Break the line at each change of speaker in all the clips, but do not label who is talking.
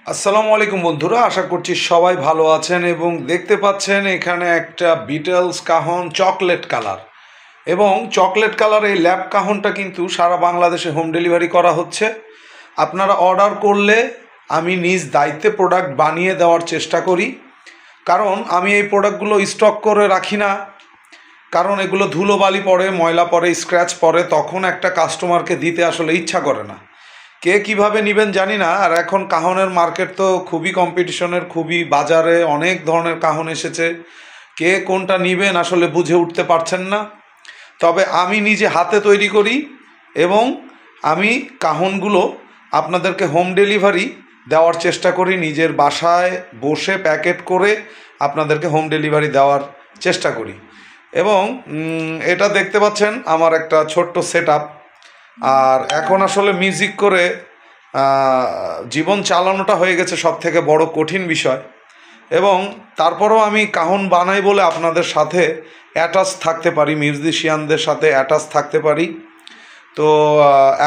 আসসালামু আলাইকুম বন্ধুরা, আশা করছি সবাই ভালো আছেন এবং দেখতে পাচ্ছেন এখানে একটা বিটলস কাহন চকলেট কালার এবং চকলেট কালার এই ল্যাপ কাহনটা কিন্তু সারা বাংলাদেশে হোম ডেলিভারি করা হচ্ছে। আপনারা অর্ডার করলে আমি নিজ দায়িত্বে প্রোডাক্ট বানিয়ে দেওয়ার চেষ্টা করি, কারণ আমি এই প্রোডাক্টগুলো স্টক করে রাখি না। কারণ এগুলো ধুলোবালি পড়ে, ময়লা পড়ে, স্ক্র্যাচ পড়ে, তখন একটা কাস্টমারকে দিতে আসলে ইচ্ছা করে না। কে কিভাবে নেবেন জানি না। আর এখন কাহনের মার্কেট তো খুবই কম্পিটিশনের, খুবই বাজারে অনেক ধরনের কাহন এসেছে, কে কোনটা নেবেন আসলে বুঝে উঠতে পারছেন না। তবে আমি নিজে হাতে তৈরি করি এবং আমি কাহনগুলো আপনাদেরকে হোম ডেলিভারি দেওয়ার চেষ্টা করি, নিজের বাসায় বসে প্যাকেট করে আপনাদেরকে হোম ডেলিভারি দেওয়ার চেষ্টা করি। এবং এটা দেখতে পাচ্ছেন আমার একটা ছোট্ট সেট আপ। আর এখন আসলে মিউজিক করে জীবন চালানোটা হয়ে গেছে সব থেকে বড় কঠিন বিষয়। এবং তারপরেও আমি কাহন বানাই বলে আপনাদের সাথে অ্যাটাচ থাকতে পারি, মিউজিশিয়ানদের সাথে অ্যাটাচ থাকতে পারি। তো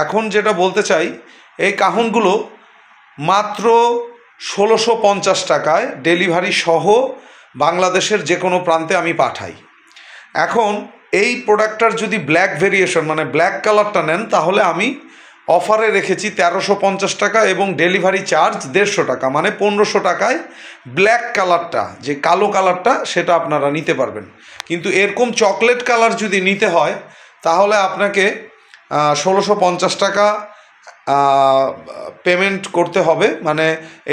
এখন যেটা বলতে চাই, এই কাহনগুলো মাত্র ১৬৫০ টাকায় ডেলিভারি সহ বাংলাদেশের যে কোনো প্রান্তে আমি পাঠাই। এখন এই প্রোডাক্টটার যদি ব্ল্যাক ভেরিয়েশন মানে ব্ল্যাক কালারটা নেন, তাহলে আমি অফারে রেখেছি ১৩৫০ টাকা এবং ডেলিভারি চার্জ ১৫০ টাকা, মানে ১৫০০ টাকায় ব্ল্যাক কালারটা, যে কালো কালারটা, সেটা আপনারা নিতে পারবেন। কিন্তু এরকম চকলেট কালার যদি নিতে হয় তাহলে আপনাকে ১৬৫০ টাকা পেমেন্ট করতে হবে। মানে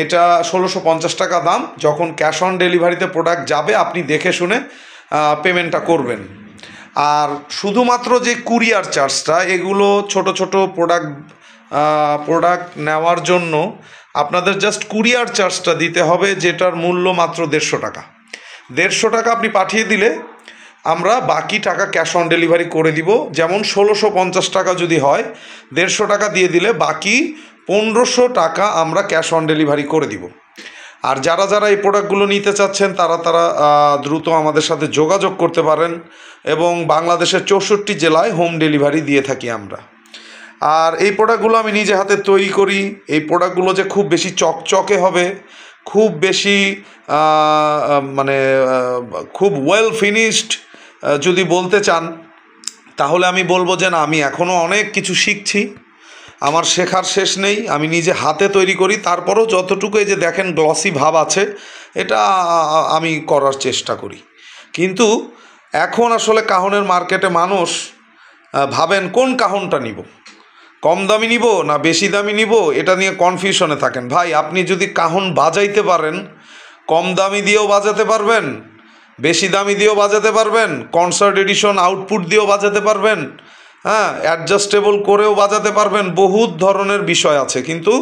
এটা ১৬৫০ টাকা দাম। যখন ক্যাশ অন ডেলিভারিতে প্রোডাক্ট যাবে আপনি দেখে শুনে পেমেন্টটা করবেন। আর শুধুমাত্র যে কুরিয়ার চার্জটা, এগুলো ছোট ছোট প্রোডাক্ট নেওয়ার জন্য আপনাদের জাস্ট কুরিয়ার চার্জটা দিতে হবে, যেটার মূল্য মাত্র ১৫০ টাকা। ১৫০ টাকা আপনি পাঠিয়ে দিলে আমরা বাকি টাকা ক্যাশ অন ডেলিভারি করে দিব। যেমন ১৬৫০ টাকা যদি হয়, ১৫০ টাকা দিয়ে দিলে বাকি ১৫০০ টাকা আমরা ক্যাশ অন ডেলিভারি করে দিব। আর যারা যারা এই প্রোডাক্টগুলো নিতে চাচ্ছেন তারা দ্রুত আমাদের সাথে যোগাযোগ করতে পারেন এবং বাংলাদেশের ৬৪ জেলায় হোম ডেলিভারি দিয়ে থাকি আমরা। আর এই প্রোডাক্টগুলো আমি নিজে হাতে তৈরি করি। এই প্রোডাক্টগুলো যে খুব বেশি চকচকে হবে, খুব বেশি মানে খুব ওয়েল ফিনিশড যদি বলতে চান, তাহলে আমি বলবো যে না, আমি এখনও অনেক কিছু শিখছি, আমার শেখার শেষ নেই। আমি নিজে হাতে তৈরি করি, তারপরেও যতটুকু এই যে দেখেন গ্লসি ভাব আছে, এটা আমি করার চেষ্টা করি। কিন্তু এখন আসলে কাহনের মার্কেটে মানুষ ভাবেন কোন কাহনটা নিব, কম দামি নিব না বেশি দামি নিব, এটা নিয়ে কনফিউশনে থাকেন। ভাই, আপনি যদি কাহন বাজাইতে পারেন, কম দামি দিয়েও বাজাতে পারবেন, বেশি দামি দিয়েও বাজাতে পারবেন, কনসার্ট এডিশন আউটপুট দিয়েও বাজাতে পারবেন, হ্যাঁ, অ্যাডজাস্টেবল করেও বাজাতে পারবেন। বহুত ধরনের বিষয় আছে, কিন্তু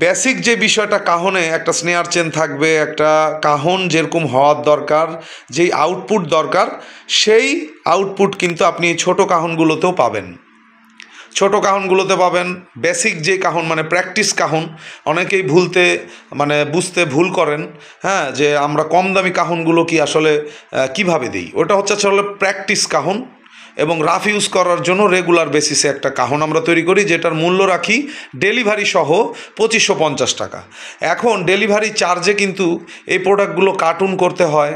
বেসিক যে বিষয়টা, কাহনে একটা স্নেয়ার চেন থাকবে, একটা কাহন যেরকম হওয়ার দরকার, যেই আউটপুট দরকার, সেই আউটপুট কিন্তু আপনি এই ছোটো কাহনগুলোতেও পাবেন। ছোটো কাহনগুলোতে পাবেন বেসিক যে কাহন, মানে প্র্যাকটিস কাহন। অনেকেই বুঝতে ভুল করেন, হ্যাঁ, যে আমরা কম দামি কাহনগুলো কি আসলে কিভাবে দিই। ওটা হচ্ছে আসলে প্র্যাকটিস কাহন এবং রাফ ইউজ করার জন্য রেগুলার বেসিসে একটা কাহন আমরা তৈরি করি, যেটার মূল্য রাখি ডেলিভারি সহ ২৫৫০ টাকা। এখন ডেলিভারি চার্জে কিন্তু এই প্রোডাক্টগুলো কার্টুন করতে হয়,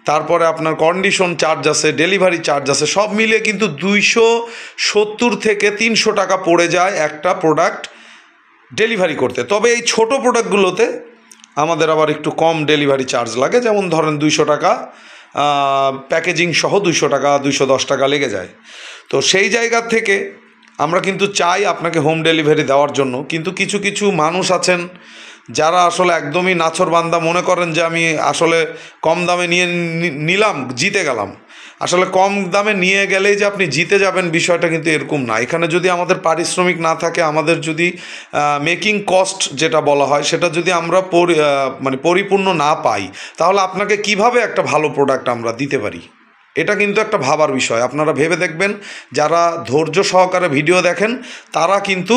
তারপরে আপনার কন্ডিশন চার্জ আছে, ডেলিভারি চার্জ আছে, সব মিলিয়ে কিন্তু ২৭০ থেকে ৩০০ টাকা পড়ে যায় একটা প্রোডাক্ট ডেলিভারি করতে। তবে এই ছোট প্রোডাক্টগুলোতে আমাদের আবার একটু কম ডেলিভারি চার্জ লাগে। যেমন ধরেন ২০০ টাকা প্যাকেজিং সহ, ২০০ টাকা ২১০ টাকা লেগে যায়। তো সেই জায়গা থেকে আমরা কিন্তু চাই আপনাকে হোম ডেলিভারি দেওয়ার জন্য। কিন্তু কিছু কিছু মানুষ আছেন যারা আসলে একদমই নাছোড়বান্দা, মনে করেন যে আমি আসলে কম দামে নিলাম, জিতে গেলাম। আসলে কম দামে নিয়ে গেলেই যে আপনি জিতে যাবেন, বিষয়টা কিন্তু এরকম না। এখানে যদি আমাদের পারিশ্রমিক না থাকে, আমাদের যদি মেকিং কস্ট যেটা বলা হয়, সেটা যদি আমরা পরিপূর্ণ না পাই, তাহলে আপনাকে কিভাবে একটা ভালো প্রোডাক্ট আমরা দিতে পারি। এটা কিন্তু একটা ভাবার বিষয়, আপনারা ভেবে দেখবেন। যারা ধৈর্য সহকারে ভিডিও দেখেন তারা কিন্তু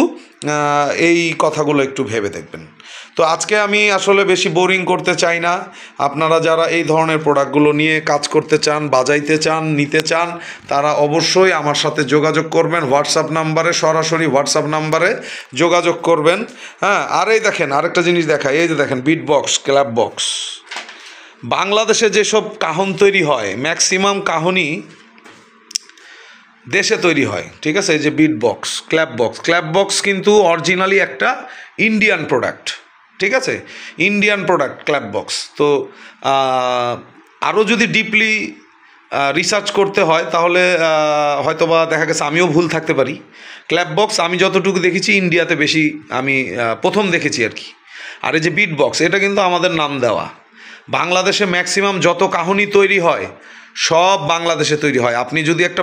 এই কথাগুলো একটু ভেবে দেখবেন। তো আজকে আমি আসলে বেশি বোরিং করতে চাই না। আপনারা যারা এই ধরনের প্রোডাক্টগুলো নিয়ে কাজ করতে চান, বাজাইতে চান, নিতে চান, তারা অবশ্যই আমার সাথে যোগাযোগ করবেন হোয়াটসঅ্যাপ নাম্বারে, সরাসরি হোয়াটসঅ্যাপ নাম্বারে যোগাযোগ করবেন। হ্যাঁ, আর এই দেখেন আরেকটা জিনিস দেখায়, এই যে দেখেন বিট বক্স, ক্ল্যাপ বক্স। বাংলাদেশে যেসব কাহন তৈরি হয় ম্যাক্সিমাম কাহনই দেশে তৈরি হয়, ঠিক আছে। এই যে beat box, clap box, clap box কিন্তু অরিজিনালি একটা ইন্ডিয়ান প্রোডাক্ট, ঠিক আছে, ইন্ডিয়ান প্রোডাক্ট ক্ল্যাপ বক্স। তো আরও যদি ডিপলি রিসার্চ করতে হয় তাহলে হয়তোবা দেখা গেছে আমিও ভুল থাকতে পারি। ক্ল্যাপ বক্স আমি যতটুকু দেখেছি ইন্ডিয়াতে বেশি আমি প্রথম দেখেছি আর কি। আর এই যে বিট বক্স, এটা কিন্তু আমাদের নাম দেওয়া। বাংলাদেশে ম্যাক্সিমাম যত কাহিনী তৈরি হয় সব বাংলাদেশে তৈরি হয়। আপনি যদি একটা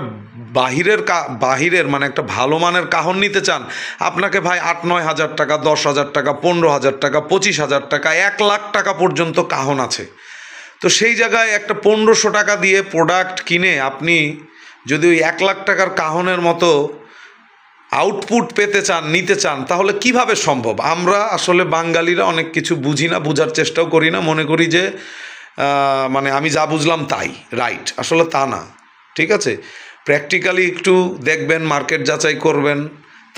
বাহিরের মানে একটা ভালো মানের কাহন নিতে চান, আপনাকে ভাই 8-9 হাজার টাকা, 10 হাজার টাকা, 15 হাজার টাকা, 25 হাজার টাকা, 1 লাখ টাকা পর্যন্ত কাহন আছে। তো সেই জায়গায় একটা 1500 টাকা দিয়ে প্রোডাক্ট কিনে আপনি যদি ওই 1 লাখ টাকার কাহনের মতো আউটপুট পেতে চান, নিতে চান, তাহলে কিভাবে সম্ভব? আমরা আসলে বাঙালিরা অনেক কিছু বুঝি না, বোঝার চেষ্টাও করি না, মনে করি যে মানে আমি যা বুঝলাম তাই রাইট। আসলে তা না, ঠিক আছে। প্র্যাকটিক্যালি একটু দেখবেন, মার্কেট যাচাই করবেন,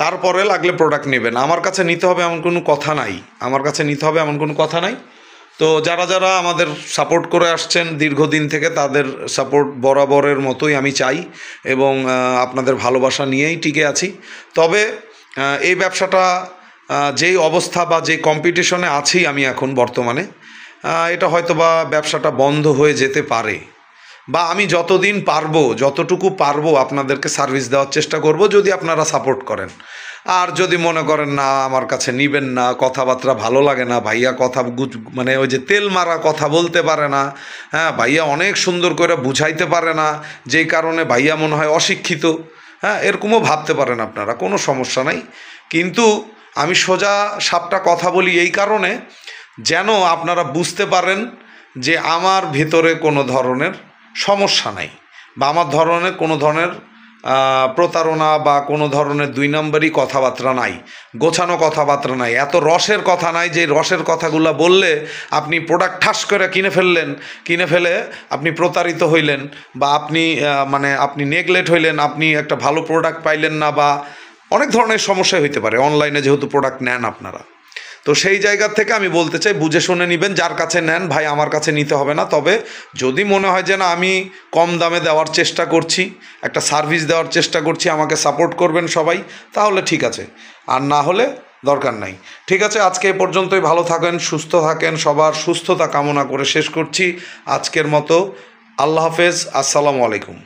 তারপরে লাগলে প্রোডাক্ট নেবেন। আমার কাছে নিতে হবে এমন কোনো কথা নাই, আমার কাছে নিতে হবে এমন কোনো কথা নাই। তো যারা যারা আমাদের সাপোর্ট করে আসছেন দীর্ঘদিন থেকে, তাদের সাপোর্ট বরাবরের মতোই আমি চাই এবং আপনাদের ভালোবাসা নিয়েই টিকে আছি। তবে এই ব্যবসাটা যেই অবস্থা বা যেই কম্পিটিশনে আছি আমি এখন বর্তমানে, এটা হয়তো বা ব্যবসাটা বন্ধ হয়ে যেতে পারে, বা আমি যতদিন পারবো, যতটুকু পারবো আপনাদেরকে সার্ভিস দেওয়ার চেষ্টা করব, যদি আপনারা সাপোর্ট করেন। আর যদি মনে করেন না আমার কাছে নিবেন না, কথাবার্তা ভালো লাগে না, ভাইয়া কথা মানে ওই যে তেল মারা কথা বলতে পারে না, হ্যাঁ, ভাইয়া অনেক সুন্দর করে বুঝাইতে পারে না, যেই কারণে ভাইয়া মনে হয় অশিক্ষিত, হ্যাঁ, এরকমও ভাবতে পারেন আপনারা, কোনো সমস্যা নাই। কিন্তু আমি সোজা সাপটা কথা বলি এই কারণে যেন আপনারা বুঝতে পারেন যে আমার ভিতরে কোনো ধরনের সমস্যা নাই, বা আমার ধরনের কোনো ধরনের প্রতারণা বা কোনো ধরনের 2 নম্বরই কথাবার্তা নাই, গোছানো কথাবার্তা নাই, এত রসের কথা নাই যে রসের কথাগুলো বললে আপনি প্রোডাক্ট ঠাস করে কিনে ফেলে আপনি প্রতারিত হইলেন, বা আপনি মানে আপনি নেগলেক্ট হইলেন, আপনি একটা ভালো প্রোডাক্ট পাইলেন না, বা অনেক ধরনের সমস্যা হইতে পারে অনলাইনে যেহেতু প্রোডাক্ট নেন আপনারা। তো সেই জায়গা থেকে আমি বলতে চাই, বুঝে শুনে নেবেন, যার কাছে নেন ভাই আমার কাছে নিতে হবে না। তবে যদি মনে হয় যে না আমি কম দামে দেওয়ার চেষ্টা করছি, একটা সার্ভিস দেওয়ার চেষ্টা করছি, আমাকে সাপোর্ট করবেন সবাই, তাহলে ঠিক আছে, আর না হলে দরকার নাই। ঠিক আছে, আজকে এ পর্যন্তই। ভালো থাকেন, সুস্থ থাকেন, সবার সুস্থতা কামনা করে শেষ করছি আজকের মতো। আল্লাহ হাফেজ, আসসালামু আলাইকুম।